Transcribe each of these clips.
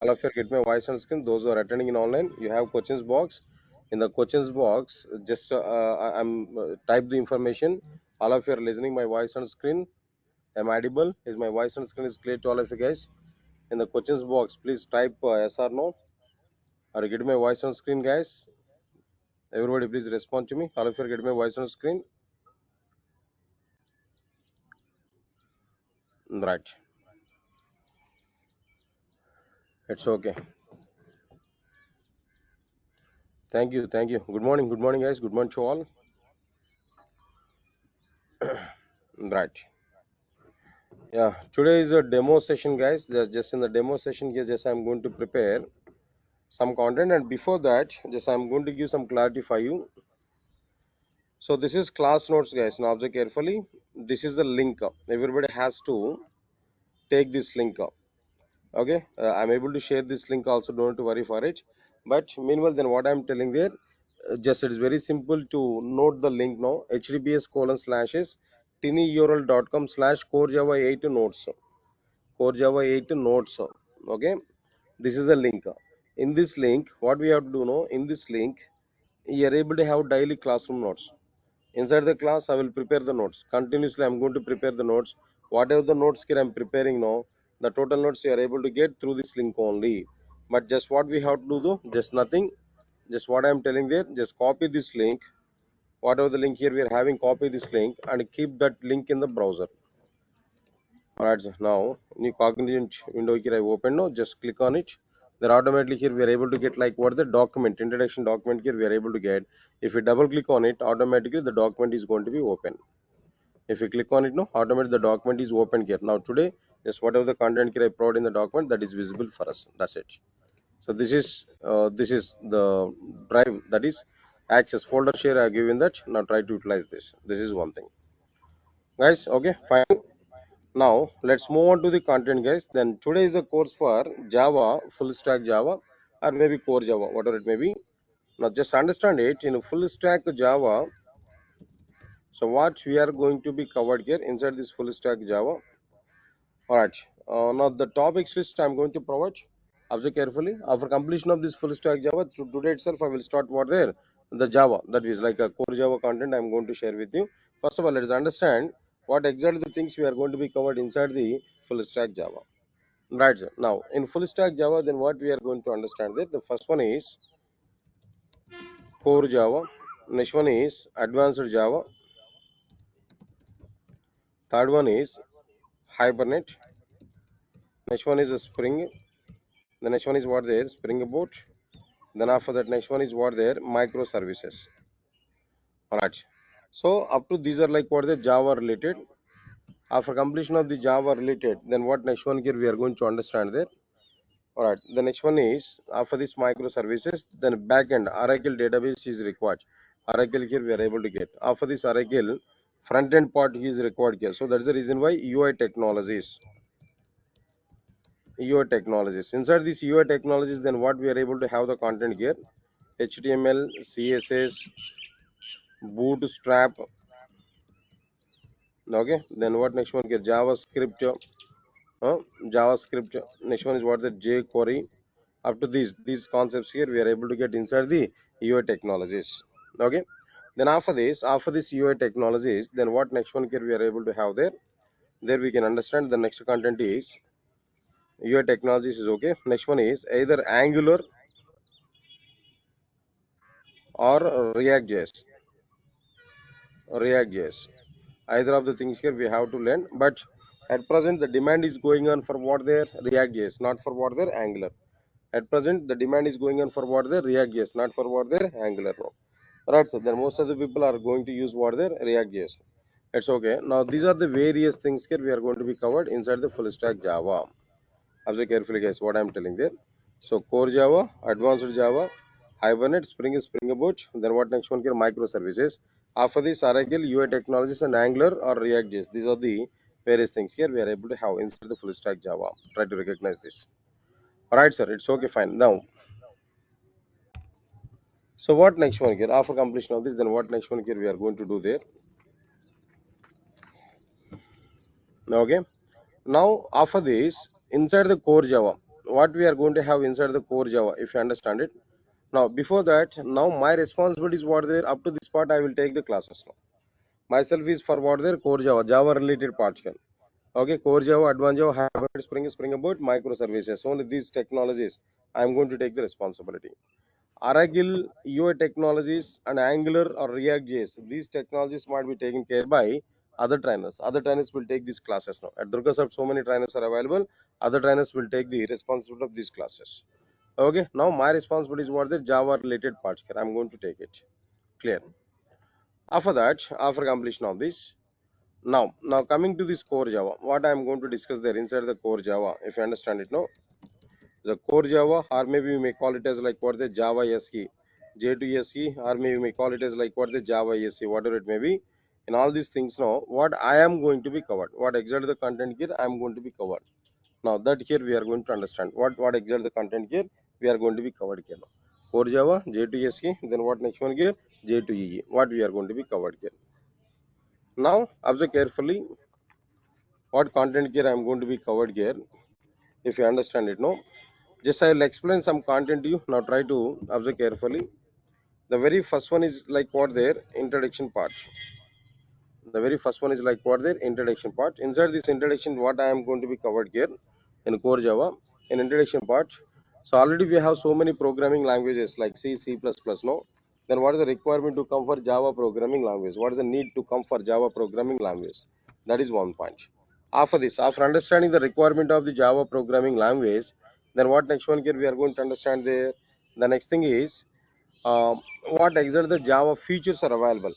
All of you get my voice on screen. Those who are attending in online, you have questions box. In the questions box, just I'm type the information. All of you are listening my voice on screen. Am I audible? Is my voice on screen is clear to all of you guys? In the questions box, please type yes or no. Or get my voice on screen, guys. Everybody, please respond to me. All of you get my voice on screen. Right. It's okay. Thank you. Thank you. Good morning. Good morning, guys. Good morning to all. Right. Yeah. Today is a demo session, guys. Just in the demo session here, just I'm going to prepare some content, and before that, just I'm going to give some clarity for you. So this is class notes, guys. Now observe carefully. This is the link. Everybody has to take this link up. Okay. I'm able to share this link also. Don't have to worry for it. But meanwhile, then what I'm telling there. Just it is very simple to note the link now. https:// tinyurl.com/core java 8 notes, core java 8 notes. Okay, this is a link. In this link, what we have to do now, in this link you are able to have daily classroom notes. Inside the class I will prepare the notes continuously. I'm going to prepare the notes. Whatever the notes here I'm preparing now, the total notes you are able to get through this link only. But just what we have to do though, just nothing. Just what I'm telling there, just copy this link. Whatever the link here we are having, copy this link and keep that link in the browser. All right, so now new cognizant window here I open now. Just click on it. Then automatically here we are able to get like what the document, introduction document here we are able to get. If we double click on it, automatically the document is going to be open. If you click on it now, automatically the document is open here. Now today, just whatever the content here I provide in the document, that is visible for us. That's it. So this is the drive, that is access folder share I have given that. Now try to utilize this. This is one thing, guys. Okay, fine. Now let's move on to the content, guys. Then today is a course for Java, full stack Java, or maybe core Java, whatever it may be. Now just understand it in full stack Java. So what we are going to be covered here inside this full stack Java. All right. Now the topics list I'm going to provide. Observe carefully. After completion of this full stack Java, through today itself, I will start what there the Java, that is like a core Java content I'm going to share with you. First of all, let's understand what exactly the things we are going to be covered inside the full stack Java. Right, sir. Now in full stack Java, then what we are going to understand that the first one is core Java, next one is advanced Java, third one is Hibernate, next one is a Spring, the next one is what there Spring Boot. Then after that, next one is what there microservices. All right. So up to these are like what the Java related. After completion of the Java related, then what next one here we are going to understand there. All right. The next one is after this microservices, then backend Oracle database is required. Oracle here we are able to get. After this Oracle front end part is required here. So that's the reason why UI technologies. UI technologies. Inside this UI technologies, then what we are able to have the content here. HTML, CSS, Bootstrap. Okay, then what next one here? JavaScript. uh, JavaScript. Next one is what the jQuery. Up to these concepts here we are able to get inside the UI technologies. Okay, then after this UI technologies, then what next one here we are able to have there we can understand the next content is UI technologies is okay. Next one is either Angular or React.js. Either of the things here we have to learn, but at present the demand is going on for what their React.js, not for what their Angular. At present the demand is going on for what their React.js, not for what their Angular. Right, so then most of the people are going to use what their React.js. It's okay. Now these are the various things here we are going to be covered inside the full stack Java. Observe carefully, guys, what I'm telling there. So core Java, advanced Java, Hibernate, Spring Boot. Then what next one here? Microservices. After this, Oracle, UI technologies, and Angular or React.js. These are the various things here we are able to have inside the full stack Java. Try to recognize this. All right, sir. It's okay, fine. Now, so what next one here? After completion of this, then what next one here we are going to do there? Okay. Now, after this, inside the core Java, what we are going to have inside the core Java, if you understand it. Now, before that, now my responsibilities what there up to this part, I will take the classes now. Myself is for what there core Java, Java related parts can. Okay, core Java, advanced Java, hybrid Spring Boot, microservices. Only these technologies I am going to take the responsibility. Oracle, UI technologies, and Angular or React JS. These technologies might be taken care by other trainers. Other trainers will take these classes now. At Durgasoft, so many trainers are available. Other trainers will take the responsibility of these classes. Okay, now my responsibility is what the Java related parts. I'm going to take it. Clear. After that, after completion of this, now coming to this core Java, what I am going to discuss there inside the core Java, if you understand it now, the core Java, or maybe we may call it as like what the Java SE, J2SE, or maybe we may call it as like what the Java SE, whatever it may be. In all these things now, what I am going to be covered, what exactly the content here I am going to be covered. Now that here we are going to understand what exactly the content here we are going to be covered here now. Core Java, J2SE, then what next one here, J2EE, what we are going to be covered here. Now observe carefully what content here I am going to be covered here. If you understand it, no. Just I will explain some content to you. Now try to observe carefully. The very first one is like what their introduction part. The very first one is like what their introduction part. Inside this introduction, what I am going to be covered here in core Java, in introduction part. So already we have so many programming languages like C, C++. No, then what is the requirement to come for Java programming language? What is the need to come for Java programming language? That is one point. After this, after understanding the requirement of the Java programming language, then what next one here we are going to understand there. The next thing is what exactly the Java features are available.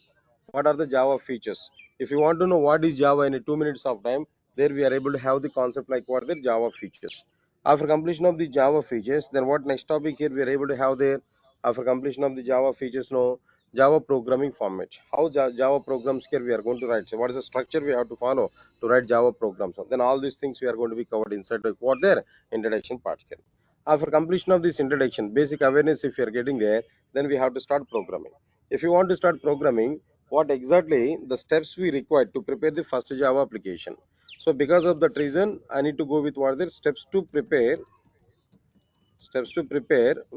What are the Java features? If you want to know what is Java in a 2 minutes of time, there we are able to have the concept like what are the Java features. After completion of the Java features, then what next topic here we are able to have there. After completion of the Java features, no Java programming format. How Java programs here we are going to write. So what is the structure we have to follow to write Java programs? So then all these things we are going to be covered inside the what there introduction part here. After completion of this introduction, basic awareness if you are getting there, then we have to start programming. If you want to start programming, what exactly the steps we require to prepare the first Java application. So because of that reason, I need to go with what are the steps to prepare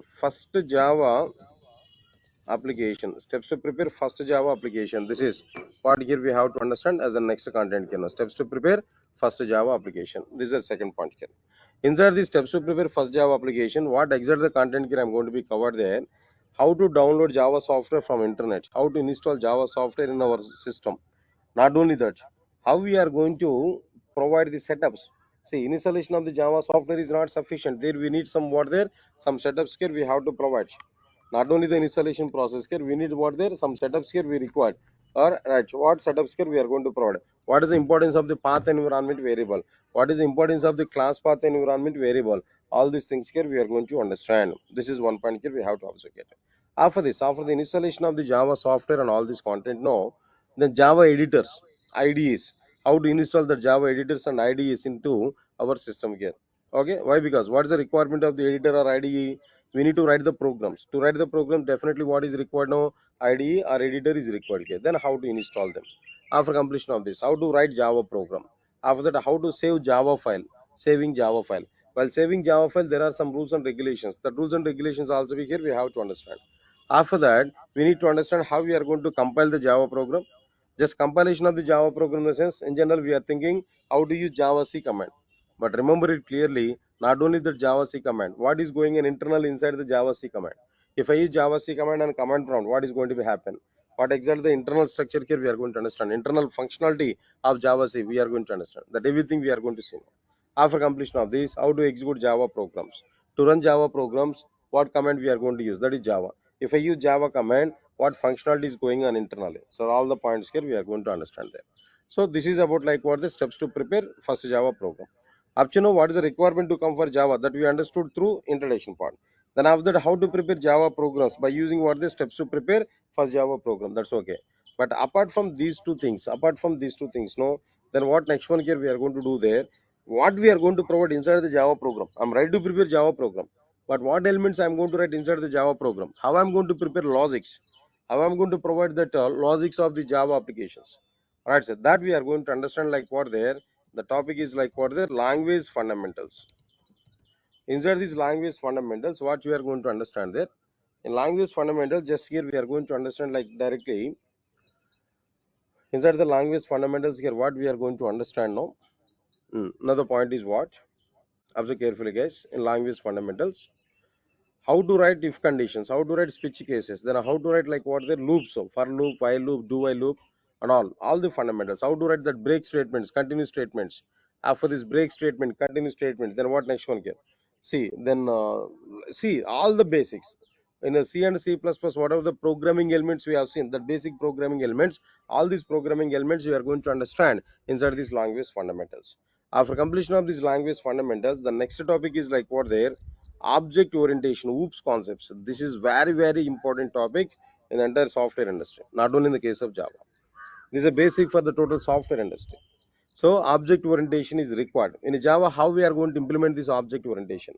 first Java application. Steps to prepare first Java application. This is what here we have to understand as the next content. Steps to prepare first Java application. This is the second point here. Inside the steps to prepare first Java application, what exactly the content here I'm going to be covered there. How to download Java software from internet. How to install Java software in our system. Not only that, how we are going to provide the setups. See, installation of the Java software is not sufficient. There we need some what there, some setups here we have to provide. Not only the installation process here, we need what there, some setups here we require. Or right, what setups here we are going to provide. What is the importance of the path environment variable? What is the importance of the class path environment variable? All these things here we are going to understand. This is one point here we have to observe it. After this, after the installation of the Java software and all this content, no, the Java editors, IDEs, how to install the Java editors and IDEs into our system here. Okay, why? Because what is the requirement of the editor or IDE? We need to write the programs. To write the program, definitely what is required now? IDE or editor is required here. Then how to install them. After completion of this, how to write Java program. After that, how to save Java file, saving Java file. While saving Java file, there are some rules and regulations. The rules and regulations also be here we have to understand. After that, we need to understand how we are going to compile the Java program. Just compilation of the Java program in the sense, in general, we are thinking how to use Java C command. But remember it clearly, not only the Java C command, what is going in internal inside the Java C command. If I use Java C command and command prompt, what is going to be happen? What exactly the internal structure here we are going to understand. Internal functionality of Java C we are going to understand. That everything we are going to see. After completion of this, how to execute Java programs. To run Java programs, what command we are going to use? That is Java. If I use Java command, what functionality is going on internally? So all the points here we are going to understand there. So this is about like what the steps to prepare first Java program. Up to now, what is the requirement to come for Java that we understood through introduction part. Then after that, how to prepare Java programs by using what the steps to prepare first Java program. That's okay. But apart from these two things, no, then what next one here we are going to do there? What we are going to provide inside the Java program. I'm ready to prepare Java program. But what elements I'm going to write inside the Java program? How I'm going to prepare logics? How I'm going to provide that logics of the Java applications? Right, so that we are going to understand like what there. The topic is like what there language fundamentals. Inside these language fundamentals, what we are going to understand there? In language fundamentals, just here we are going to understand like directly inside the language fundamentals here what we are going to understand now. Another point is what? Observe carefully, guys. In language fundamentals, how to write if conditions, how to write switch cases, then how to write like what the loops, so for loop, while loop, do while loop, and all the fundamentals. How to write that break statements, continue statements. After this break statement, continue statement, then what next one here? See, then see all the basics in the C and C plus plus. Whatever the programming elements we have seen, the basic programming elements, all these programming elements you are going to understand inside these language fundamentals. After completion of these language fundamentals, the next topic is like what there object orientation, oops concepts. This is very important topic in the entire software industry, not only in the case of Java. This is a basic for the total software industry. So object orientation is required in Java. How we are going to implement this object orientation?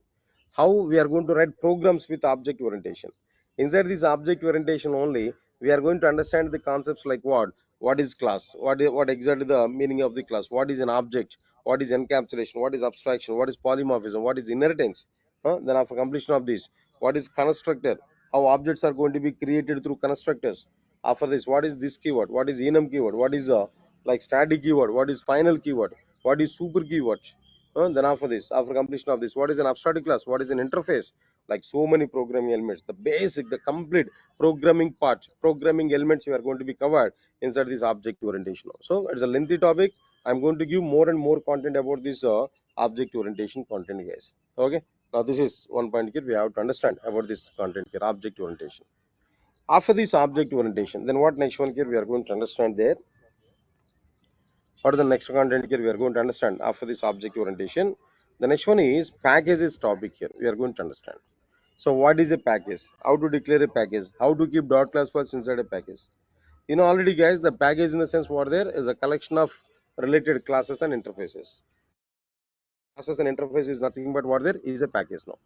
How we are going to write programs with object orientation? Inside this object orientation only, we are going to understand the concepts like what is class, what exactly the meaning of the class, what is an object, what is encapsulation, what is abstraction, what is polymorphism, what is inheritance. Then after completion of this, what is constructor, how objects are going to be created through constructors. After this, what is this keyword, what is enum keyword, what is like static keyword, what is final keyword, what is super keyword. Then after this, after completion of this, what is an abstract class, what is an interface, like so many programming elements, the basic, the complete programming part, programming elements you are going to be covered inside this object orientation. So it's a lengthy topic. I'm going to give more and more content about this object orientation content, guys. Okay, now this is one point here we have to understand about this content here, object orientation. After this object orientation, then what next one here we are going to understand there? What is the next content here we are going to understand after this object orientation? The next one is packages topic here. We are going to understand. So what is a package? How to declare a package? How to keep dot class files inside a package? You know already, guys, the package in the sense what there is a collection of related classes and interfaces. Classes and interface is nothing but what there is a package now.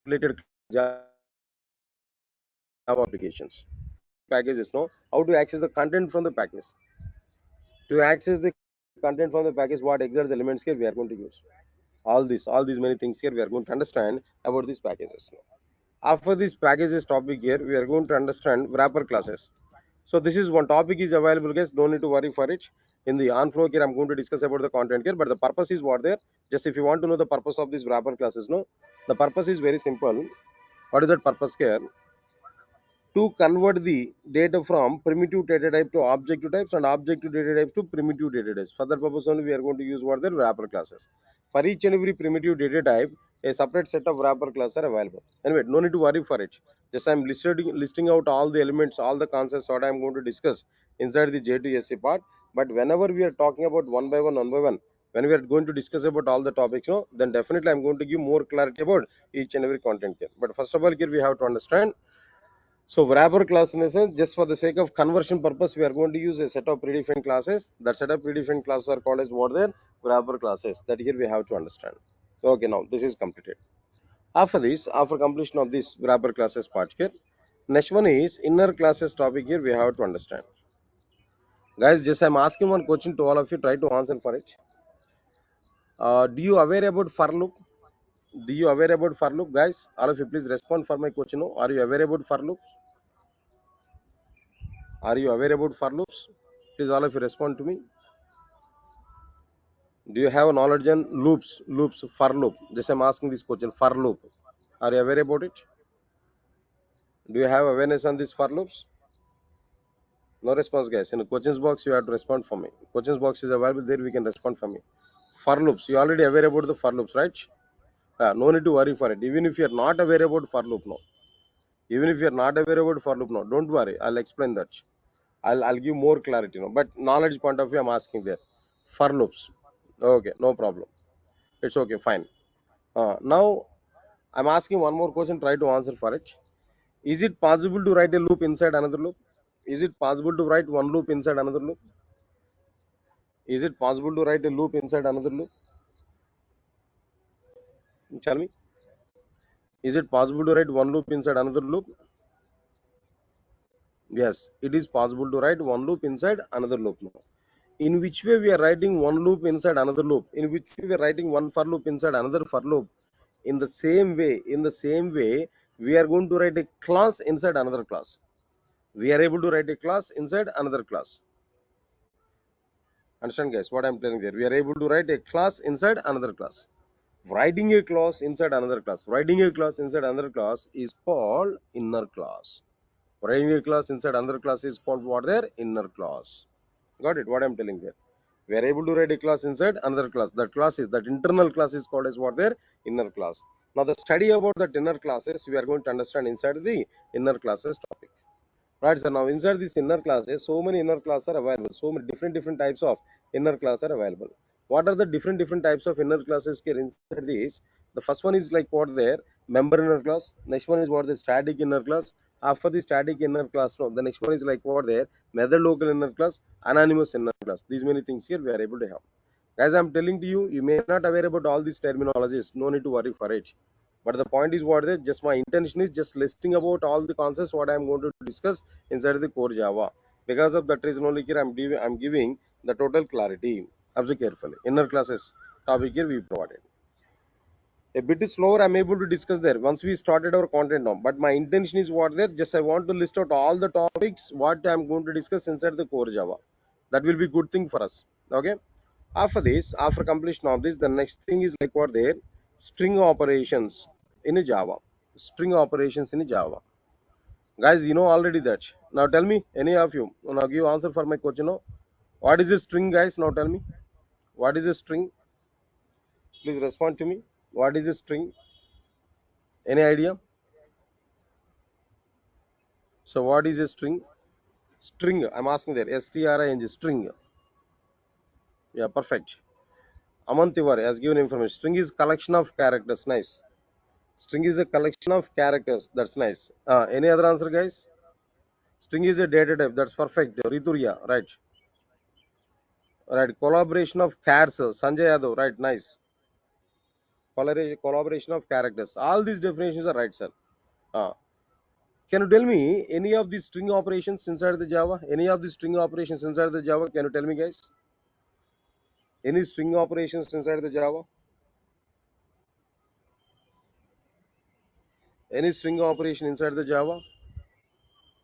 Related Java applications. Packages now. How to access the content from the package? To access the content from the package, what exact elements here we are going to use? All these many things here we are going to understand about these packages. After this packages topic here, we are going to understand wrapper classes. So this is one topic is available, guys. Don't need to worry for it. In the on flow here, I'm going to discuss about the content here, but the purpose is what there. Just if you want to know the purpose of these wrapper classes, no, the purpose is very simple. What is that purpose here? To convert the data from primitive data type to objective types and objective data types to primitive data types. For that purpose only we are going to use what the wrapper classes. For each and every primitive data type, a separate set of wrapper classes are available. Anyway, no need to worry for it. Just I'm listing out all the elements, all the concepts what I'm going to discuss inside the J2SC part. But whenever we are talking about one by one, when we are going to discuss about all the topics, no, then definitely I'm going to give more clarity about each and every content here. But first of all, here we have to understand. So wrapper class in the sense, just for the sake of conversion purpose, we are going to use a set of predefined classes. That set of predefined classes are called as what their wrapper classes. That here we have to understand. Okay, now this is completed. After this, after completion of this wrapper classes part here, next one is inner classes topic here we have to understand. Guys, just I'm asking one question to all of you. Try to answer for it. Do you aware about for loop? Do you aware about for loop, guys? All of you, please respond for my question. No? Are you aware about for loops? Are you aware about for loops? Please, all of you, respond to me. Do you have knowledge on loops, for loop? Just I'm asking this question, for loop. Are you aware about it? Do you have awareness on this for loops? No response, guys. In the questions box, you have to respond for me. Questions box is available there. We can respond for me. For loops, you already aware about the for loops, right? No need to worry for it. Even if you are not aware about for loop, no. Even if you are not aware about for loop, no. Don't worry. I'll explain that. I'll give more clarity, no. But knowledge point of view, I'm asking there. For loops. Okay, no problem. It's okay, fine. Now I'm asking one more question. Try to answer for it. Is it possible to write a loop inside another loop? Is it possible to write one loop inside another loop? Is it possible to write a loop inside another loop? Tell me. Is it possible to write one loop inside another loop? Yes, it is possible to write one loop inside another loop now. In which way we are writing one loop inside another loop? In which way we are writing one for loop inside another for loop? In the same way, we are going to write a class inside another class. We are able to write a class inside another class. Understand, guys, what I'm telling there? We are able to write a class inside another class. Writing a class inside another class. Writing a class inside another class is called inner class. Writing a class inside another class is called what there? Inner class. Got it? What I'm telling there? We are able to write a class inside another class. That internal class is called as what there? Inner class. Now the study about that inner classes we are going to understand inside the inner classes topic. Right, so now inside this inner classes, so many inner classes are available. So many different types of inner class are available. What are the different types of inner classes here inside this? The first one is like what there? Member inner class. Next one is what the static inner class. After the static inner class, no, the next one is like what there? Method local inner class, anonymous inner class. These many things here we are able to have. Guys, I'm telling to you, you may not aware about all these terminologies. No need to worry for it. But the point is what there, just my intention is just listing about all the concepts what I'm going to discuss inside the core Java. Because of that reason only here I'm giving the total clarity. Observe carefully. Inner classes topic here we provided. A bit slower I'm able to discuss there once we started our content now. But my intention is what there, just I want to list out all the topics what I'm going to discuss inside the core Java. That will be good thing for us. Okay. After this, after completion of this, the next thing is like what there? String operations in a Java. String operations in a Java. Guys, you know already that. Now tell me, any of you, now give answer for my question. No? What is a string, guys? Now tell me. What is a string? Please respond to me. What is a string? Any idea? So what is a string? String. I'm asking there. STRING. String. Yeah, perfect. Aman Tiwari has given information. String is collection of characters. Nice. String is a collection of characters. That's nice. Any other answer, guys? String is a data type. That's perfect. Rituria, right? Right. Collaboration of chars. Sanjay Yadav, right? Nice. Collaboration of characters. All these definitions are right, sir. Uh, can you tell me any of these string operations inside the Java? Any of these string operations inside the Java? Can you tell me, guys? Any string operations inside the Java? Any string operation inside the Java?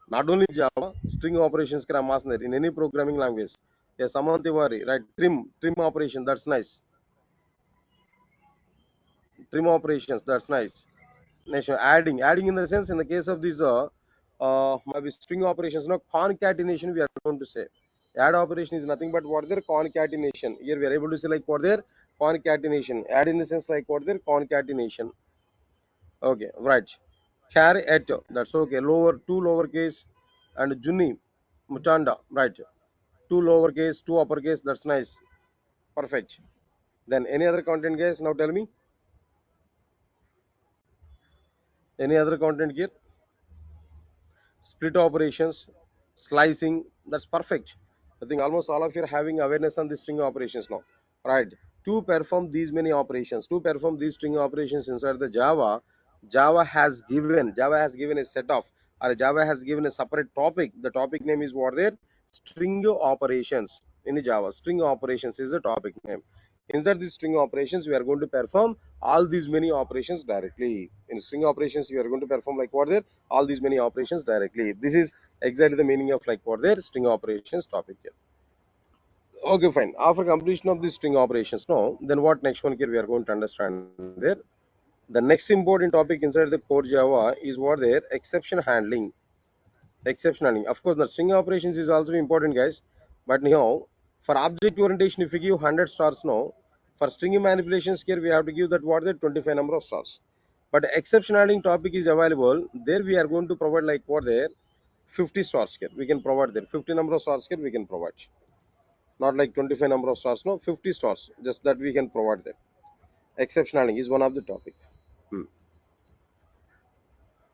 Not only Java, string operations can master in any programming language. Yes, Amantiwari, right? Trim operation. That's nice. Trim operations. That's nice. Adding in the sense in the case of these maybe string operations, no concatenation we are going to say. Add operation is nothing but what their concatenation. Here we are able to say like what their concatenation. Add in the sense like what their concatenation. Okay, right. Carry at, that's okay. Two lowercase and Junni Mutanda, right? Two lowercase, two uppercase. That's nice. Perfect. Then any other content, guys? Now tell me. Any other content here? Split operations, slicing. That's perfect. I think almost all of you are having awareness on the string operations now, right? To perform these many operations, to perform these string operations inside the Java, Java has given a set of, or Java has given a separate topic. The topic name is what there? String operations in Java. String operations is the topic name. Inside these string operations, we are going to perform all these many operations directly. In string operations, we are going to perform like what there? All these many operations directly. This is exactly the meaning of like what there? String operations topic here. Okay, fine. After completion of these string operations, no, then what next one here we are going to understand there? The next important topic inside the core Java is what there? Exception handling. Exception handling. Of course, the string operations is also important, guys. But now, for object orientation, if we give 100 stars now, for string manipulations here, we have to give that what the 25 number of stars. But exception handling topic is available. There we are going to provide like what there? 50 stars here. We can provide there. 50 number of stars here we can provide. Not like 25 number of stars, no, 50 stars. Just that we can provide there. Exception handling is one of the topic. Hmm.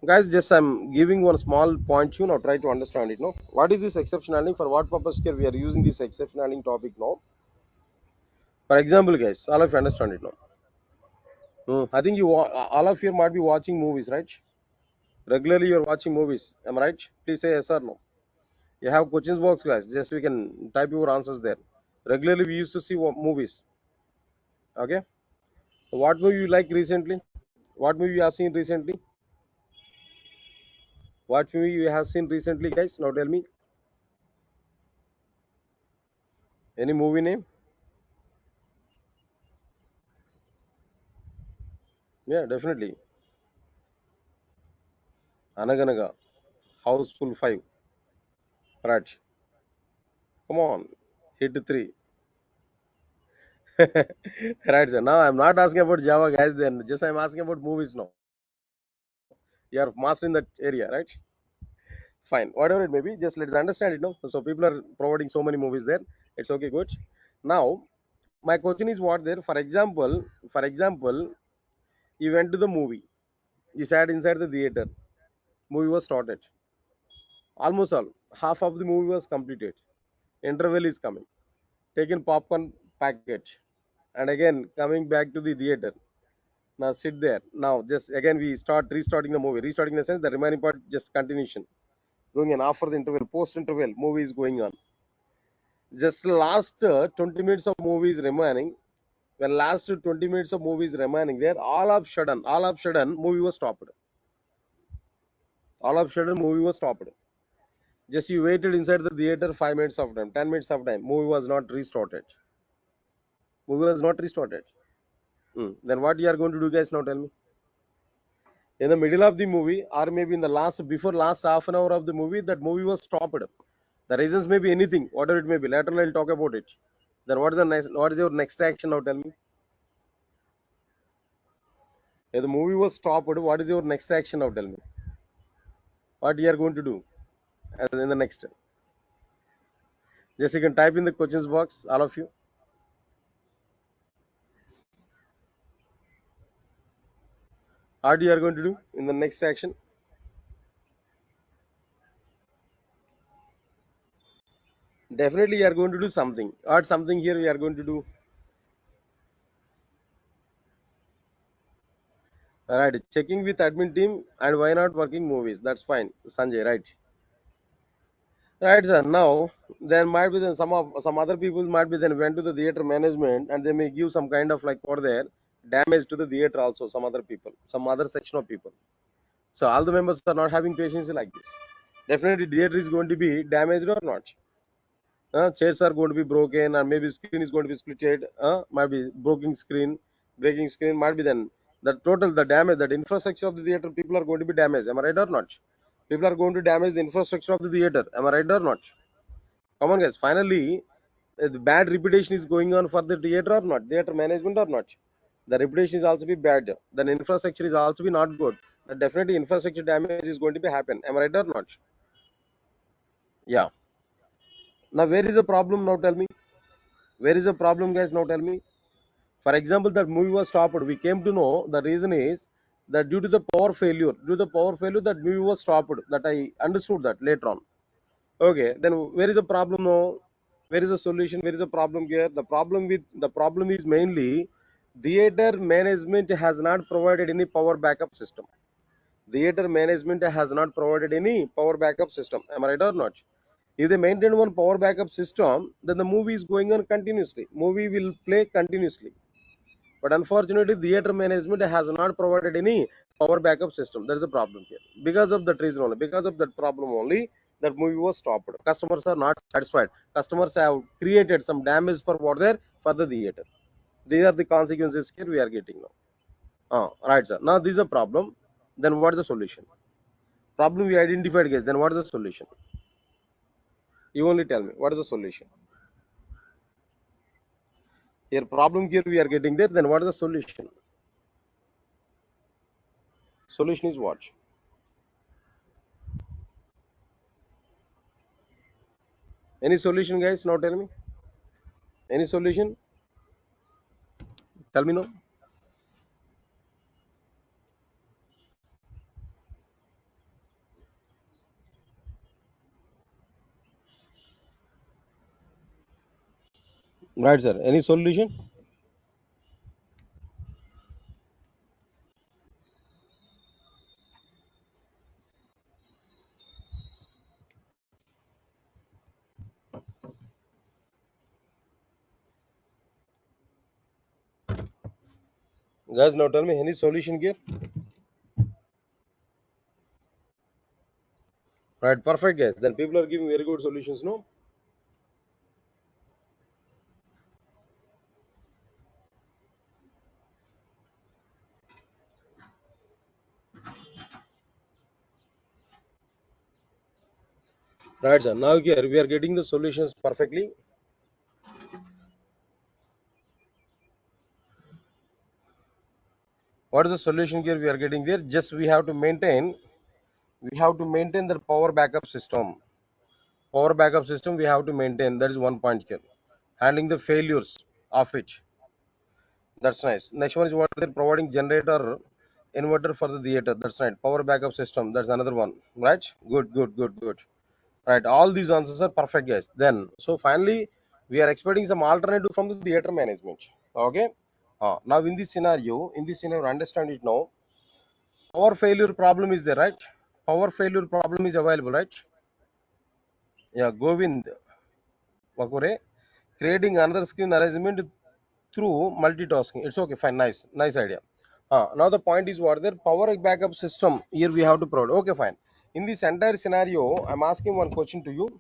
Guys, just I'm giving one small point, you know, try to understand it. No, what is this exception handling? For what purpose here we are using this exception handling topic now? For example, guys, all of you understand it now. I think all of you might be watching movies, right? Regularly, you're watching movies. Am I right? Please say yes or no. You have questions box, guys. Just we can type your answers there. Regularly, we used to see movies. Okay. What movie you like recently? What movie you have seen recently? What movie you have seen recently, guys? Now tell me. Any movie name? Yeah, definitely. Anaganaga. Houseful 5. Right. Come on. Hit 3. Right, sir. Now I'm not asking about Java, guys. Then just I'm asking about movies now. You are master in that area, right? Fine. Whatever it may be, just let's understand it now. So people are providing so many movies there. It's okay, good. Now, my question is what there? For example, you went to the movie. You sat inside the theater. Movie was started. Almost all. Half of the movie was completed. Interval is coming. Taken popcorn package. And again coming back to the theater. Now sit there. Now just again we start restarting the movie. Restarting in the sense the remaining part just continuation. Going on after the interval, post interval, movie is going on. Just last 20 minutes of movie is remaining. When last 20 minutes of movie is remaining there, all of sudden, movie was stopped. All of sudden, movie was stopped. Just you waited inside the theater 5 minutes of time, 10 minutes of time. Movie was not restarted. Movie was not restarted. Then what you are going to do, guys? Now tell me. In the middle of the movie, or maybe in the last before last half an hour of the movie, that movie was stopped. The reasons may be anything, whatever it may be. Later I'll talk about it. Then what is your next action? Now tell me. If the movie was stopped, what is your next action? Now tell me. What you are going to do in the next? Just you can type in the questions box, all of you. What you are going to do in the next action? Definitely you are going to do something. Or something here we are going to do. Alright, checking with admin team and why not working movies. That's fine, Sanjay. Right. Right, sir. Now, then might be then some other people might be then went to the theater management and they may give some kind of like for their damage to the theater also. Some other people, some other section of people. So all the members are not having patience like this. Definitely, theater is going to be damaged or not. Chairs are going to be broken, or maybe screen is going to be splitted. Might be broken screen, breaking screen. Might be then the damage, that infrastructure of the theater, people are going to be damaged. Am I right or not? People are going to damage the infrastructure of the theater. Am I right or not? Come on, guys. Finally, the bad reputation is going on for the theater or not? Theater management or not? The reputation is also be bad. Then infrastructure is also be not good. Definitely, infrastructure damage is going to be happen. Am I right or not? Yeah. Now, where is the problem? Now tell me. Where is the problem, guys? Now tell me. For example, that movie was stopped. We came to know the reason is that due to the power failure, that movie was stopped. That I understood that later on. Okay, then where is the problem now? Where is the solution? Where is the problem here? The problem is mainly theater management has not provided any power backup system. Theater management has not provided any power backup system. Am I right or not? If they maintain one power backup system, then the movie is going on continuously. Movie will play continuously. But unfortunately, theater management has not provided any power backup system. There is a problem here. Because of that reason only, because of that problem only, that movie was stopped. Customers are not satisfied. Customers have created some damage for what there for the theater. These are the consequences here we are getting now. Right, sir. Now this is a problem. Then what is the solution? Problem we identified, guys. Then what is the solution? You only tell me. What is the solution? Here problem here we are getting there. Then what is the solution? Solution is what? Any solution, guys? Now tell me. Any solution? Tell me now. Right, sir. Any solution? Guys, now tell me any solution here. Right, perfect, guys. Then people are giving very good solutions, no? Right, sir. Now here we are getting the solutions perfectly. What is the solution here we are getting there? Just we have to maintain the power backup system. Power backup system we have to maintain. That is one point here. Handling the failures of it. That's nice. Next one is what they're providing generator inverter for the theater. That's right. Power backup system. That's another one. Right? Good, good, good, good. Right. All these answers are perfect, guys. Then so finally we are expecting some alternative from the theater management. Okay. Now in this scenario, understand it now. Power failure problem is there, right? Power failure problem is available, right? Yeah, Govind Vakure, creating another screen arrangement through multitasking. It's okay, fine, nice, nice idea. Now the point is what there power backup system here we have to provide. Okay, fine. In this entire scenario, I'm asking one question to you.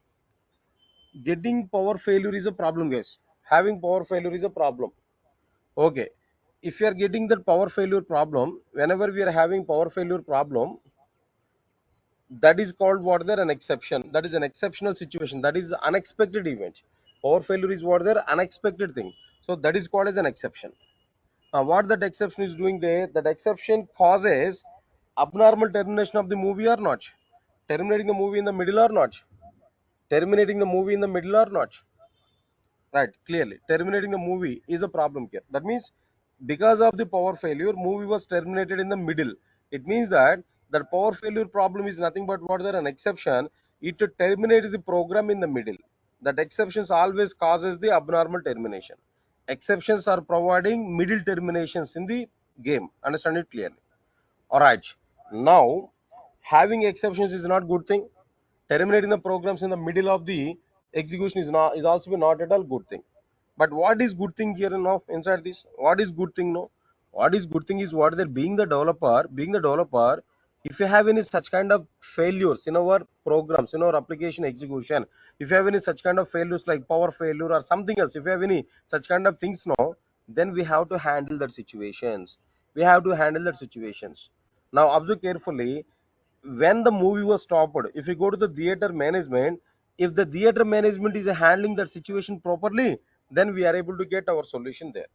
Getting power failure is a problem, guys. Having power failure is a problem. Okay. If you are getting that power failure problem, whenever we are having power failure problem, that is called what there an exception. That is an exceptional situation. That is unexpected event. Power failure is what there unexpected thing. So that is called as an exception. What that exception is doing there, that exception causes abnormal termination of the movie or not, terminating the movie in the middle or not, terminating the movie in the middle or not. Right, clearly terminating the movie is a problem here. That means because of the power failure, movie was terminated in the middle. It means that that power failure problem is nothing but what there an exception. It terminates the program in the middle. That exceptions always causes the abnormal termination. Exceptions are providing middle terminations in the game. Understand it clearly. All right. Now, having exceptions is not good thing. Terminating the programs in the middle of the execution is also not at all good thing. But what is good thing here now inside this? What is good thing now? What is good thing is what they're being the developer, if you have any such kind of failures in our programs, in our application execution, if you have any such kind of failures like power failure or something else, if you have any such kind of things now, then we have to handle that situations. We have to handle that situations. Now observe carefully when the movie was stopped. If you go to the theater management, if the theater management is handling that situation properly, then we are able to get our solution there.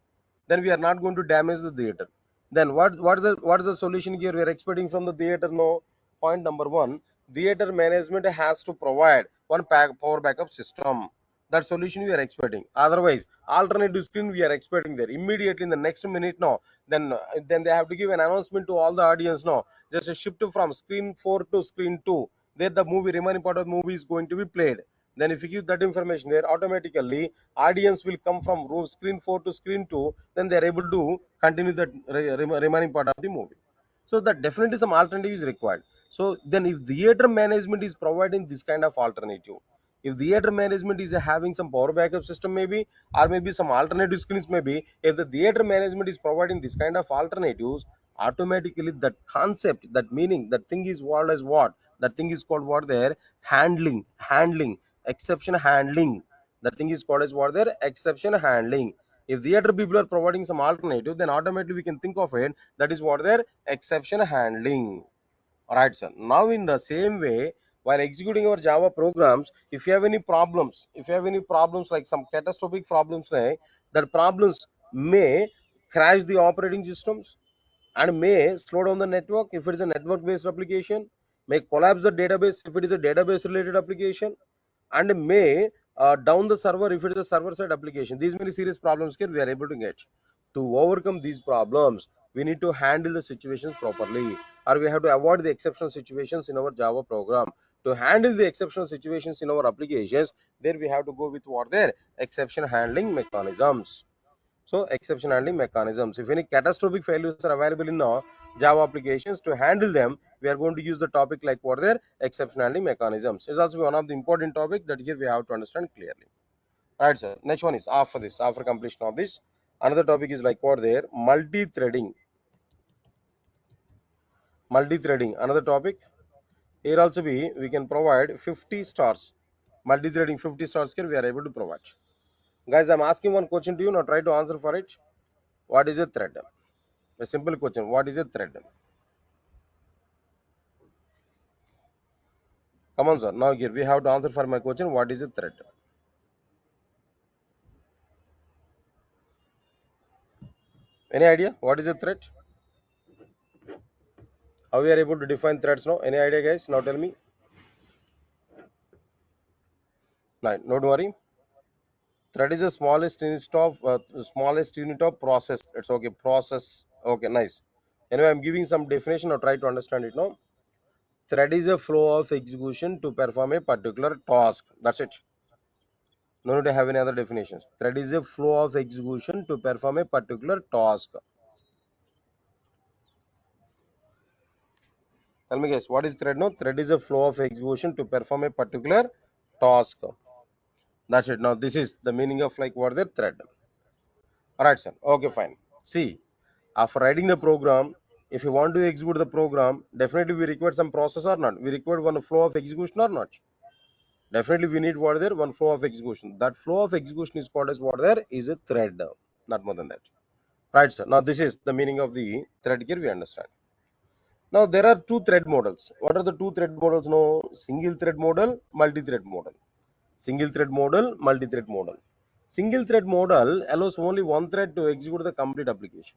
Then we are not going to damage the theater. Then what is the solution here we are expecting from the theater? No, point number one, theater management has to provide one power backup system. That solution we are expecting. Otherwise alternative screen we are expecting there immediately in the next minute. No, then they have to give an announcement to all the audience. No, just a shift from screen 4 to screen 2, there the movie remaining part of the movie is going to be played. Then if you give that information there, automatically audience will come from room screen 4 to screen 2, then they are able to continue the remaining part of the movie. So that definitely some alternative is required. So then if theater management is providing this kind of alternative, if theater management is having some power backup system maybe, or maybe some alternative screens maybe, if the theater management is providing this kind of alternatives, automatically that concept, that meaning, that thing is called as what, that thing is called what there handling, exception handling. That thing is called as what there exception handling. If theater people are providing some alternative, then automatically we can think of it, that is what their exception handling. All right, sir. Now in the same way, while executing our Java programs, if you have any problems like some catastrophic problems, right, that problems may crash the operating systems and may slow down the network if it is a network based application, may collapse the database if it is a database related application, and may down the server if it is a server side application. These many serious problems here we are able to get. To overcome these problems, we need to handle the situations properly, or we have to avoid the exceptional situations in our Java program. To handle the exceptional situations in our applications, there we have to go with what their exception handling mechanisms. So exception handling mechanisms. If any catastrophic failures are available in Java applications, to handle them, we are going to use the topic like what their exception handling mechanisms. Is also one of the important topic that here we have to understand clearly. All right, sir. Next one is after completion of this, another topic is like what there multi-threading. Multi-threading, another topic. Here also we can provide 50 stars. Multi-threading 50 stars here we are able to provide. Guys, I'm asking one question to you. Now try to answer for it. What is a thread? A simple question. What is a thread? Come on, sir. Now here we have to answer for my question. What is a thread? Any idea? What is a thread? How we are able to define threads now? Any idea, guys? Now tell me. No, don't worry. Thread is the smallest unit of process. It's okay. Process. Okay, nice. Anyway, I'm giving some definition or try to understand it now. Thread is a flow of execution to perform a particular task. That's it. No need to have any other definitions. Thread is a flow of execution to perform a particular task. Tell me, guys, what is thread? No, thread is a flow of execution to perform a particular task. That's it. Now, this is the meaning of like what the thread. All right, sir. Okay, fine. See, after writing the program, if you want to execute the program, definitely we require some process or not. We require one flow of execution or not. Definitely we need what there one flow of execution. That flow of execution is called as what there is a thread. Not more than that. Right, sir. Now this is the meaning of the thread here. We understand. Now there are two thread models. What are the two thread models? No, single thread model, multi-thread model. Single thread model, multi-thread model. Single thread model allows only one thread to execute the complete application.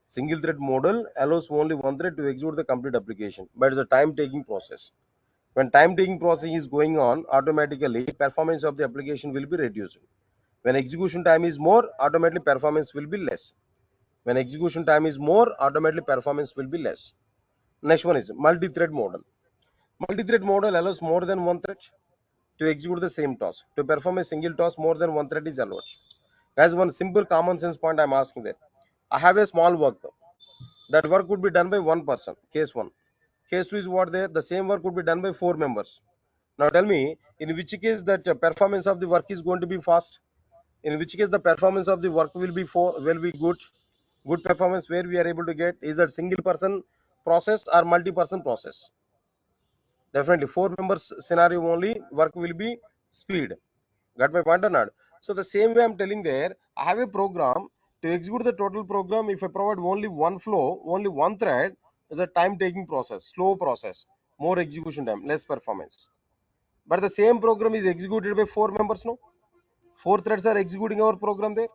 Single thread model allows only one thread to execute the complete application, but it's a time taking process. When time taking process is going on, automatically performance of the application will be reduced. When execution time is more, automatically performance will be less. When execution time is more, automatically performance will be less. Next one is multi-thread model. Multi-thread model allows more than one thread to execute the same task. To perform a single task, more than one thread is allowed. As one simple common sense point I'm asking there. I have a small work. That work could be done by one person. Case one. Case two is what there? The same work could be done by four members. Now tell me, in which case that performance of the work is going to be fast? In which case the performance of the work will be good? Good performance where we are able to get is that single person process or multi-person process? Definitely four members scenario only work will be speed. Got my point or not? So the same way I'm telling there, I have a program to execute the total program. If I provide only one flow, only one thread, is a time taking process, slow process, more execution time, less performance. But the same program is executed by four members. No, four threads are executing our program there.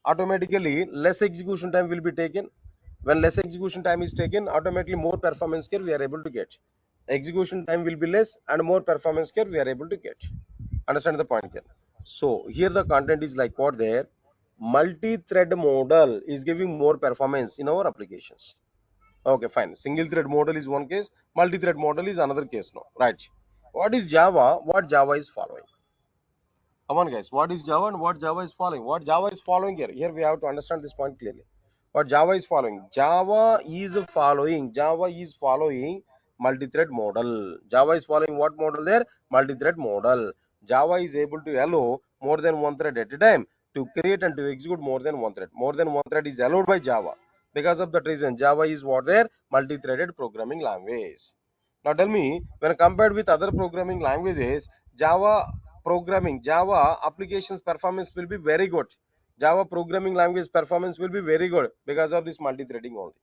Automatically, less execution time will be taken. When less execution time is taken, automatically more performance care we are able to get. Execution time will be less and more performance care we are able to get. Understand the point here? So here the content is like what there. Multi-thread model is giving more performance in our applications. Okay, fine. Single thread model is one case. Multi-thread model is another case now. Right. What is Java? What Java is following? Come on, guys. What is Java and what Java is following? What Java is following here? Here we have to understand this point clearly. What Java is following? Java is following multi-thread model. Java is following what model there? Multi-thread model. Java is able to allow more than one thread at a time to create and to execute more than one thread. More than one thread is allowed by Java. Because of that reason, Java is what there? Multi-threaded programming language. Now tell me, when compared with other programming languages, Java applications performance will be very good. Java programming language performance will be very good because of this multi-threading only.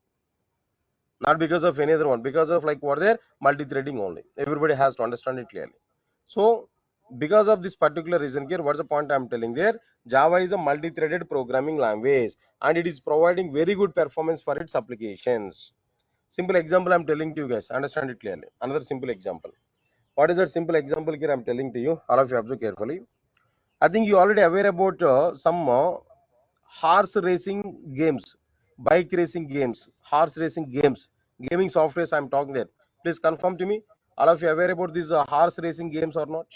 Not because of any other one, because of like what there multi-threading only. Everybody has to understand it clearly. So because of this particular reason here, what's the point I'm telling there? Java is a multi-threaded programming language and it is providing very good performance for its applications. Simple example I'm telling to you guys, understand it clearly. Another simple example. What is that simple example here I'm telling to you? All of you observe carefully. I think you already aware about some horse racing games, bike racing games, horse racing games, gaming softwares I'm talking there. Please confirm to me. All of you aware about these horse racing games or not?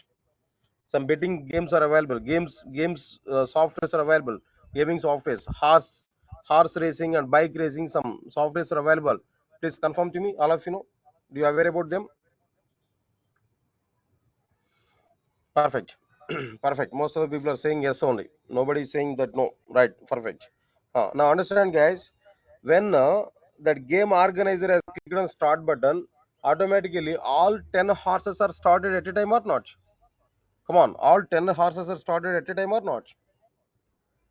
Some betting games are available. Games softwares are available. Gaming softwares, horse racing and bike racing. Some softwares are available. Please confirm to me. All of you know. Do you aware about them? Perfect. Perfect. Most of the people are saying yes only. Nobody is saying that no. Right. Perfect. Now understand, guys. When that game organizer has clicked on start button, automatically all 10 horses are started at a time or not? Come on, all 10 horses are started at a time or not?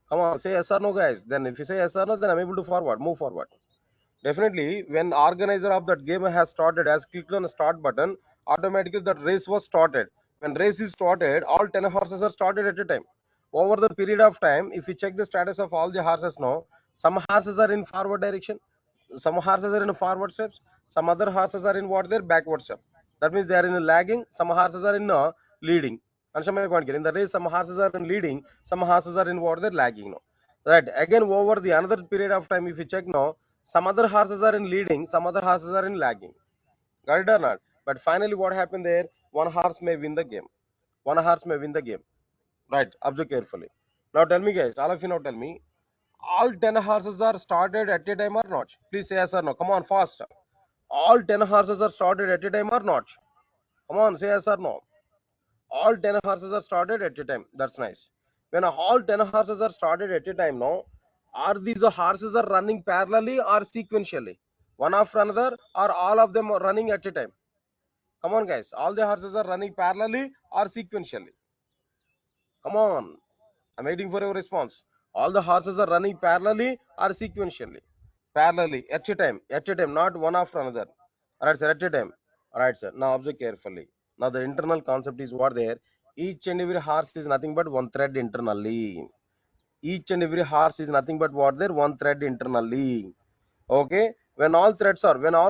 Come on, say yes or no, guys. Then if you say yes or no, then I'm able to move forward. Definitely, when organizer of that game has started, has clicked on the start button, automatically that race was started. When race is started, all 10 horses are started at a time. Over the period of time, if you check the status of all the horses now, some horses are in forward direction, some horses are in forward steps, some other horses are in what their backward step. That means they are in a lagging, some horses are in leading. And some in the race, some horses are in leading, some horses are in what they're lagging now. Right. Again, over the another period of time, if you check now, some other horses are in leading, some other horses are in lagging. Got it or not? But finally, what happened there? One horse may win the game. One horse may win the game. Right. Observe carefully. Now tell me, guys. All of you now tell me. All 10 horses are started at a time or not? Please say yes or no. Come on, fast. All 10 horses are started at a time or not? Come on, say yes or no. All 10 horses are started at a time. That's nice. When all 10 horses are started at a time now, are these horses are running parallelly or sequentially? One after another, or all of them are running at a time? Come on, guys. All the horses are running parallelly or sequentially? Come on. I'm waiting for your response. All the horses are running parallelly or sequentially? Parallelly, at a time, not one after another. Alright, sir, at a time. Alright, sir. Now observe carefully. Now the internal concept is what there. Each and every horse is nothing but one thread internally. Each and every horse is nothing but what there, one thread internally. Okay, when all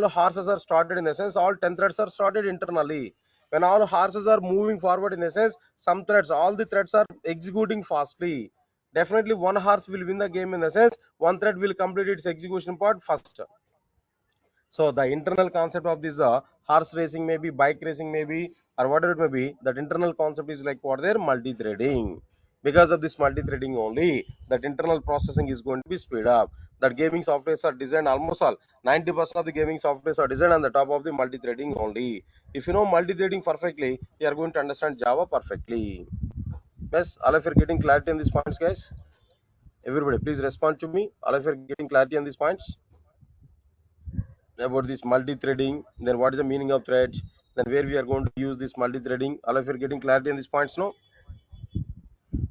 horses are started, in the sense all 10 threads are started internally. When all horses are moving forward, in the sense some threads, all the threads are executing fastly. Definitely one horse will win the game, in the sense one thread will complete its execution part first. So the internal concept of this horse racing, maybe bike racing, maybe, or whatever it may be, that internal concept is like what they're multi-threading. Because of this multi-threading only, that internal processing is going to be speed up. That gaming softwares are designed, almost all 90% of the gaming softwares are designed on the top of the multi-threading only. If you know multi-threading perfectly, you are going to understand Java perfectly. Yes, all of you are getting clarity on these points, guys. Everybody, please respond to me. All of you are getting clarity on these points about this multi-threading, then what is the meaning of threads, then where we are going to use this multi-threading. All of you are getting clarity on these points now,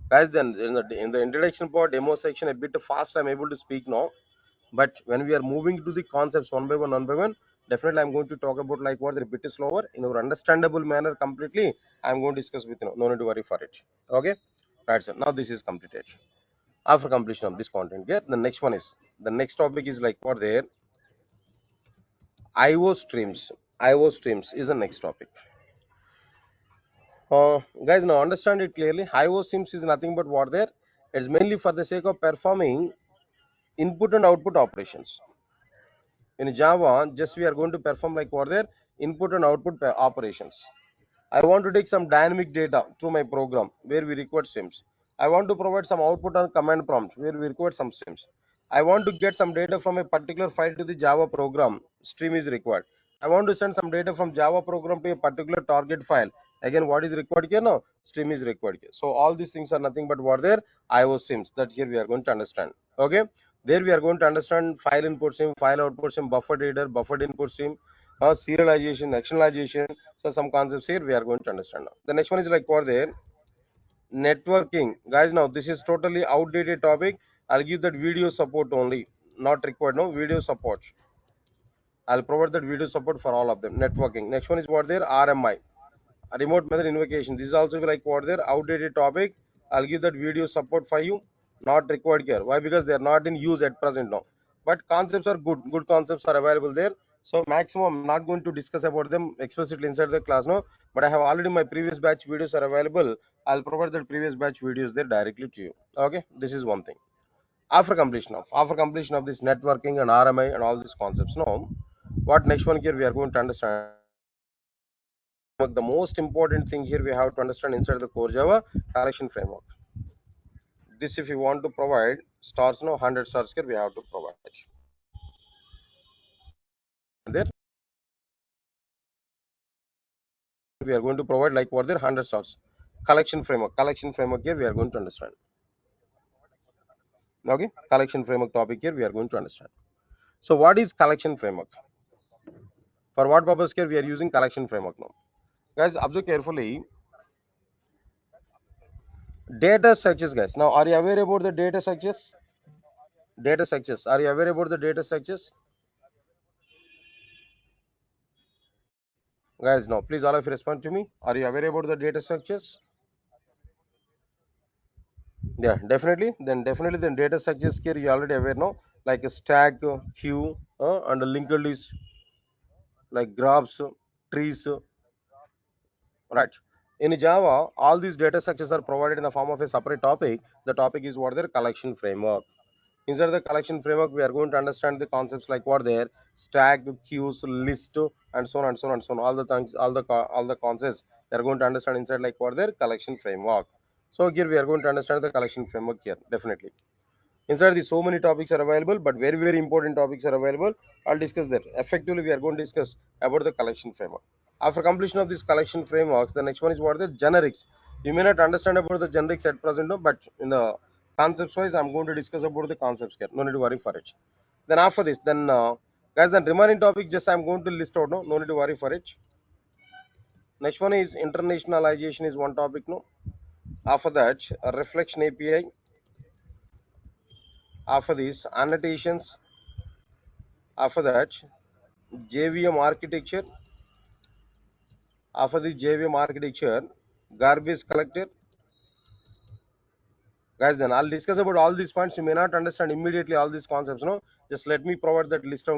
guys. Then in the introduction part, demo section, a bit fast I'm able to speak now, but when we are moving to the concepts one by one, definitely I'm going to talk about like what, they're a bit slower in our understandable manner completely. I'm going to discuss with you, no need to worry for it. Okay, right, sir. Now this is completed. After completion of this content, yeah, the next one is, the next topic is like what there, IO streams. IO streams is the next topic. Guys, now understand it clearly. IO streams is nothing but what there. It's mainly for the sake of performing input and output operations. In Java, just we are going to perform like what there, input and output operations. I want to take some dynamic data through my program where we record streams. I want to provide some output on command prompt where we record some streams. I want to get some data from a particular file to the Java program. Stream is required. I want to send some data from Java program to a particular target file. Again, what is required here now? Stream is required here. So all these things are nothing but what there, IO streams, that here we are going to understand. Okay. There we are going to understand file input stream, file output stream, buffered header, buffered input stream, serialization, externalization. So some concepts here we are going to understand now. The next one is like what there, networking. Guys, now this is totally outdated topic. I'll give that video support only, not required. No video support. I'll provide that video support for all of them. Networking. Next one is what there, RMI, remote method invocation. This is also like what there, outdated topic. I'll give that video support for you, not required here. Why? Because they are not in use at present now, but concepts are good concepts are available there. So maximum I'm not going to discuss about them explicitly inside the class now, but I have already my previous batch videos are available. I'll provide the previous batch videos there directly to you. Okay, this is one thing. After completion of this networking and RMI and all these concepts now, what next one here we are going to understand. But the most important thing here we have to understand inside the core Java, collection framework. This if you want to provide stars, no 100 stars here we have to provide. There we are going to provide like what there, 100 stars. Collection framework here we are going to understand. Okay, collection framework topic here we are going to understand. So what is collection framework? For what purpose here we are using collection framework now? Guys, observe carefully. Data structures, guys. Now, are you aware about the data structures? Data structures. Are you aware about the data structures? Guys, now please all of you respond to me. Are you aware about the data structures? Yeah, definitely. Then data structures here you already aware now, like a stack, queue, and a linked list, like graphs, trees, right? In Java, all these data structures are provided in the form of a separate topic. The topic is what their collection framework. Inside the collection framework, we are going to understand the concepts like what there stack, queues, list, and so on and so on and so on. All the things, all the concepts we are going to understand inside like what their collection framework. So here we are going to understand the collection framework here definitely. Inside the so many topics are available, but very important topics are available. I'll discuss that. Effectively, we are going to discuss about the collection framework. After completion of this collection frameworks, the next one is what the generics. You may not understand about the generics at present, no, but in the concepts wise, I'm going to discuss about the concepts here. No need to worry for it. Then after this, then guys, then remaining topics just I'm going to list out. No need to worry for it. Next one is internationalization is one topic. No. After that, a reflection API. After this, annotations. After that, JVM architecture. After this JVM architecture, garbage collector. Guys, then I'll discuss about all these points. You may not understand immediately all these concepts. No, just let me provide that list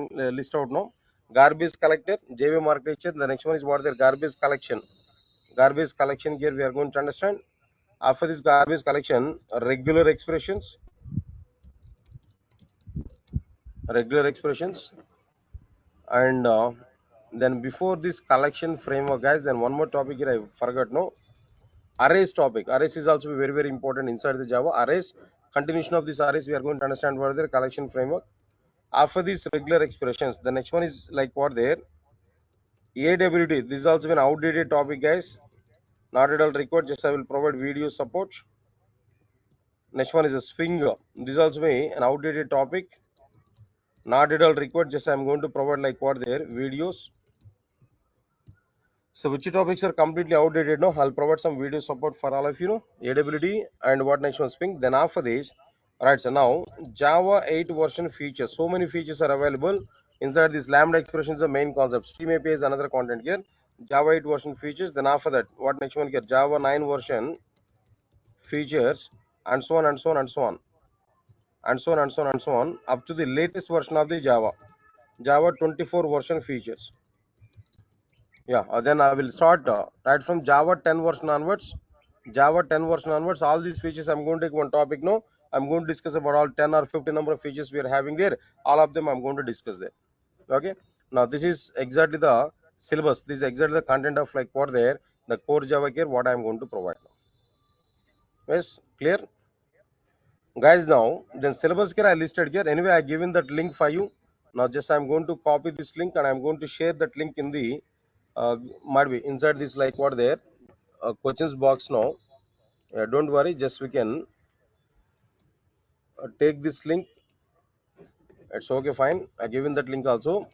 out. No, garbage collector, JVM architecture. The next one is what their garbage collection. Garbage collection here we are going to understand. After this garbage collection, regular expressions, and then before this collection framework, guys, then one more topic here I forgot. No, arrays topic. Arrays is also very important inside the Java. Arrays, continuation of this arrays we are going to understand what their collection framework. After these regular expressions, the next one is like what there AWT. This is also an outdated topic, guys. Not at all required. Just I will provide video support. Next one is a swing. This is also an outdated topic. Not at all required. Just I am going to provide like what there videos. So which topics are completely outdated? No, I'll provide some video support for all of you. Know AWT and what next one swing. Then after this, right. So now Java 8 version features. So many features are available inside this lambda expression is the main concept. Stream API is another content here. Java 8 version features. Then after that, what next one here? Java 9 version features, and so on and so on and so on and so on and so on and so on up to the latest version of the Java 24 version features. Yeah, then I will start right from Java 10 version onwards. Java 10 version onwards, all these features I'm going to take one topic now. I'm going to discuss about all 10 or 50 number of features we are having there. All of them I'm going to discuss there. Okay. Now this is exactly the syllabus. This is exactly the content of like what there the core Java here what I'm going to provide now. Yes, clear, guys. Now then syllabus here I listed here. Anyway, I given that link for you. Now just I'm going to copy this link and I'm going to share that link in the might be inside this like what there questions box now. Don't worry, just we can take this link. It's okay, fine. I given that link also.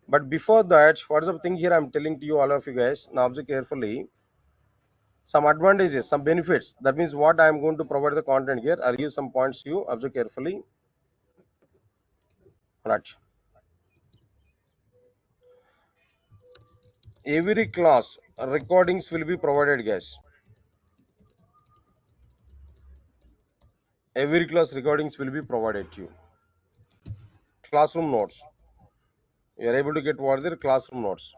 But before that, what is the thing here I'm telling to you, all of you guys? Now observe carefully. Some advantages, some benefits. That means what I am going to provide the content here. I'll give some points to you. Observe carefully. Right. Every class recordings will be provided, guys. Every class recordings will be provided to you. Classroom notes. You are able to get what their classroom notes.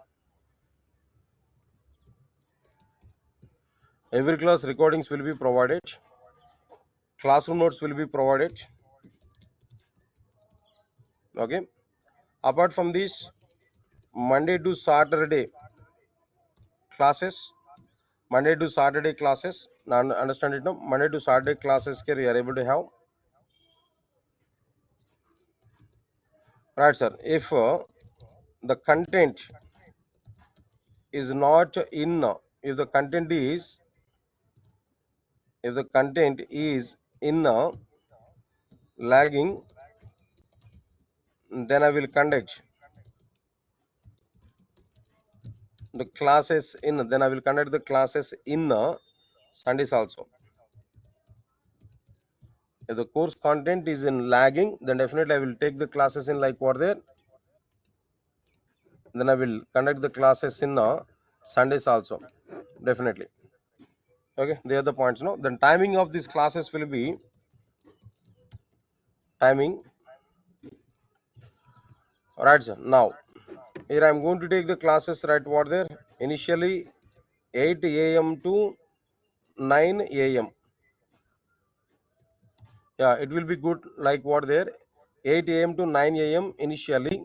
Every class recordings will be provided. Classroom notes will be provided. Okay. Apart from this, Monday to Saturday classes. Monday to Saturday classes. Now understand it now. Monday to Saturday classes here you are able to have. Right, sir. If the content is not in, if the content is, if the content is in lagging, then I will conduct the classes in, then I will conduct the classes in Sundays also. If the course content is in lagging, then definitely I will take the classes in like what there. Then I will conduct the classes in Sundays also. Definitely. Okay, they are the points. No, then timing of these classes will be timing. Right, sir. Now here I am going to take the classes right what there. Initially 8 a.m. to 9 a.m. Yeah, it will be good like what there. 8 a.m. to 9 a.m. initially.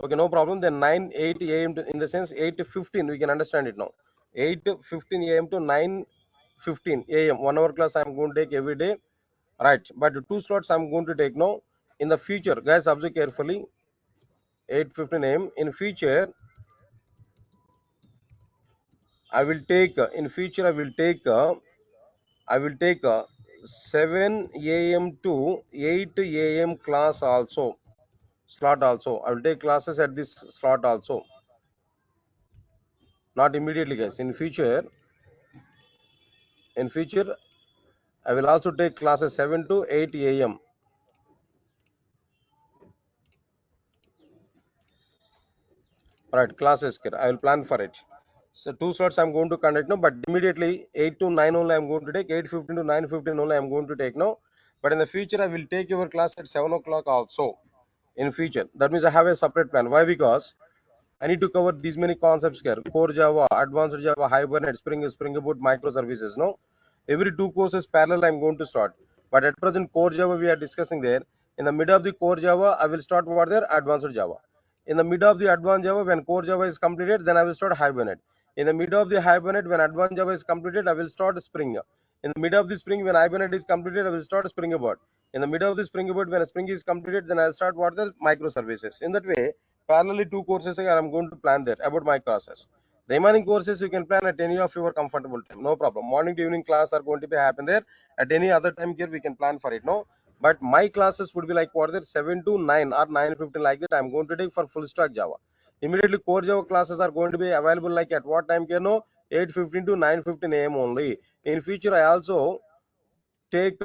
Okay, no problem. Then 8 a.m. in the sense 8:15. We can understand it now. 8:15 a.m. to 9:15 a.m. 1 hour class I am going to take every day. Right. But two slots I'm going to take now. In the future, guys, observe carefully. 8:15 a.m. In future, I will take in future I will take 7 a.m. to 8 a.m. class also, slot also. I will take classes at this slot also. Not immediately, guys. In future, I will also take classes 7 to 8 a.m. Right, classes. I will plan for it. So two slots I'm going to conduct now, but immediately 8 to 9 only I'm going to take, 8:15 to 9:15 only I'm going to take now. But in the future, I will take your class at 7 o'clock also. In future, that means I have a separate plan. Why? Because I need to cover these many concepts here: core Java, advanced Java, Hibernate, Spring Boot, microservices. No, every two courses parallel I'm going to start. But at present, core Java we are discussing there. In the middle of the core Java, I will start what there advanced Java. In the middle of the advanced Java, when core Java is completed, then I will start Hibernate. In the middle of the Hibernate, when advanced Java is completed, I will start Spring. In the middle of the Spring, when Hibernate is completed, I will start Spring Boot. In the middle of the Spring Boot, when Spring is completed, then I'll start what the microservices. In that way, parallelly two courses I am going to plan there about my classes. Remaining courses you can plan at any of your comfortable time, no problem. Morning to evening class are going to be happen there. At any other time here we can plan for it, no. But my classes would be like what there 7 to 9 or 9:15 like that. I'm going to take for full stack Java. Immediately core Java classes are going to be available like at what time here, no, 8:15 to 9:15 a.m. only. In future I also take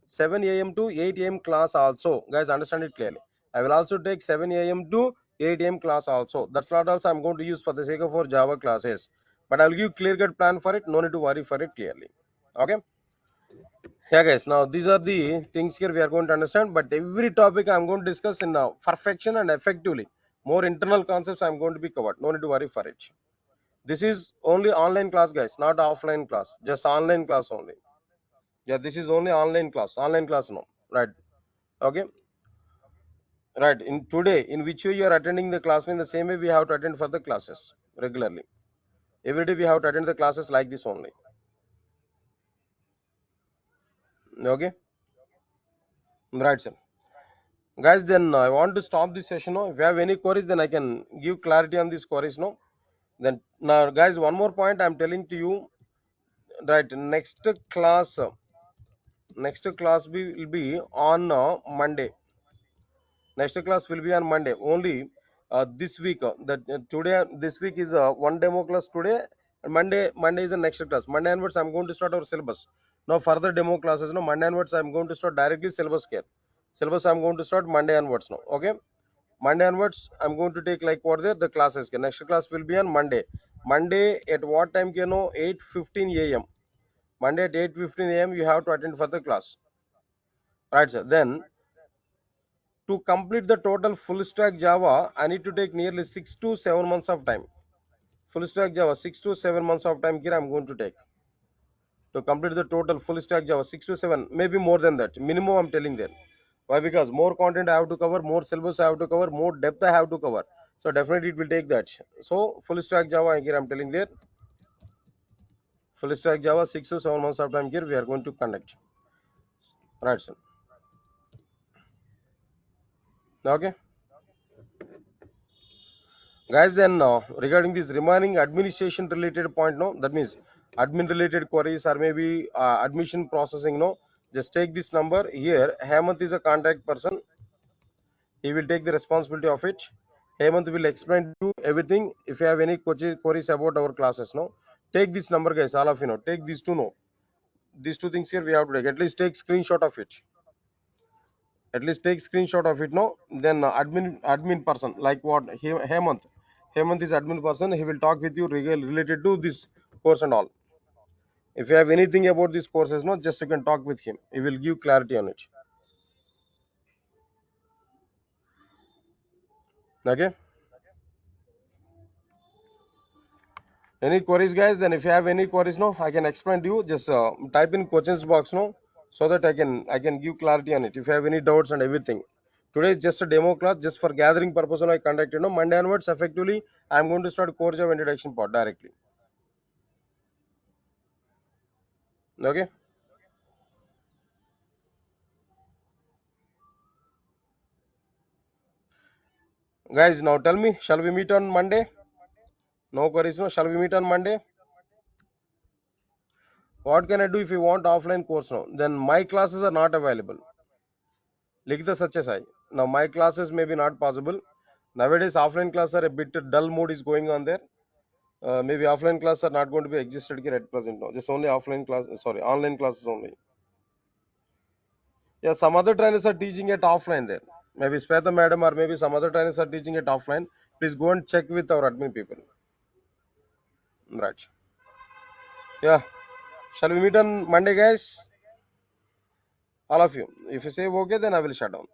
7 a.m. to 8 a.m. class also. Guys, understand it clearly. I will also take 7 a.m. to 8 a.m. class also. That's not also I'm going to use for the sake of our Java classes. But I'll give clear cut plan for it. No need to worry for it clearly. Okay. Yeah, guys. Now these are the things here we are going to understand. But every topic I'm going to discuss in now perfection and effectively. More internal concepts I'm going to be covered. No need to worry for it. This is only online class, guys, not offline class. Just online class only. Yeah, this is only online class. Online class no. Right. Okay. Right. In today, in which way you are attending the class, in the same way we have to attend for the classes regularly. Every day we have to attend the classes like this only. Okay. Right, sir. Guys, then I want to stop this session. No? If you have any queries, then I can give clarity on these queries. No. Then now, guys, one more point I'm telling to you. Right. Next class will be on Monday. Next class will be on Monday only. This week, that today, this week is one demo class today. And Monday is the next class. Monday onwards, I'm going to start our syllabus. Now further demo classes. No, Monday onwards, I'm going to start directly syllabus care. Syllabus I'm going to start Monday onwards now. Okay, Monday onwards, I'm going to take like what the classes. Next class will be on Monday. Monday at what time? 8:15 a.m. Monday at 8:15 a.m. You have to attend for the class. Right, sir. Then to complete the total full stack Java, I need to take nearly 6 to 7 months of time. Full stack Java, 6 to 7 months of time here I'm going to take to complete the total full stack Java. 6 to 7, maybe more than that. Minimum I'm telling there. Why? Because more content I have to cover, more syllabus I have to cover, more depth I have to cover. So definitely it will take that. So full stack Java here I'm telling there. Full stack Java 6 to 7 months of time here we are going to conduct. Right, sir. Okay. Guys, then regarding this remaining administration related point, no, that means admin related queries or maybe admission processing, no, just take this number here. Hemant is a contact person. He will take the responsibility of it. Hemant will explain to you everything. If you have any queries about our classes, no, take this number, guys. All of you know, take these two. No, these two things here we have to take. At least take screenshot of it. At least take screenshot of it. No, then admin person like what Hemant. Hemant is admin person. He will talk with you related to this course and all. If you have anything about these courses, no, just you can talk with him. He will give clarity on it. Okay. Any queries, guys? Then if you have any queries, no, I can explain to you. Just type in questions box, no, so that I can give clarity on it. If you have any doubts and everything. Today is just a demo class, just for gathering purpose. I conducted. No, Monday onwards, effectively, I am going to start core Java introduction part directly. Okay, guys. Now tell me, shall we meet on Monday? No queries, no. Shall we meet on Monday? What can I do if you want offline course now? Then my classes are not available. Likita such as I. Now my classes may be not possible. Nowadays offline classes are a bit dull mode is going on there. Maybe offline classes are not going to be existed here at present now. Just only offline class, sorry, online classes only. Yeah, some other trainers are teaching it offline there. Maybe Sweta madam or maybe some other trainers are teaching it offline. Please go and check with our admin people. Right. Yeah. Shall we meet on Monday, guys? All of you. If you say okay, then I will shut down.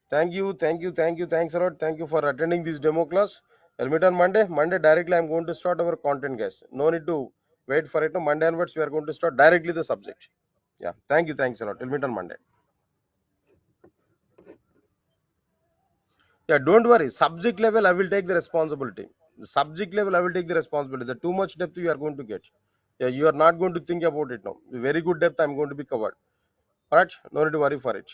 Thank you, thank you, thank you. Thanks a lot. Thank you for attending this demo class. I'll meet on Monday. Monday directly I'm going to start our content, guys. No need to wait for it. No, Monday onwards we are going to start directly the subject. Yeah. Thank you. Thanks a lot. We'll meet on Monday. Yeah. Don't worry. Subject level, I will take the responsibility. The subject level, I will take the responsibility. The too much depth you are going to get. Yeah. You are not going to think about it now. The very good depth I'm going to be covered. All right. No need to worry for it.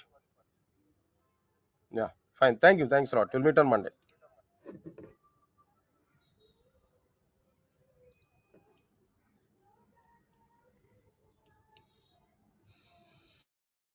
Yeah. Fine. Thank you. Thanks a lot. We'll meet on Monday.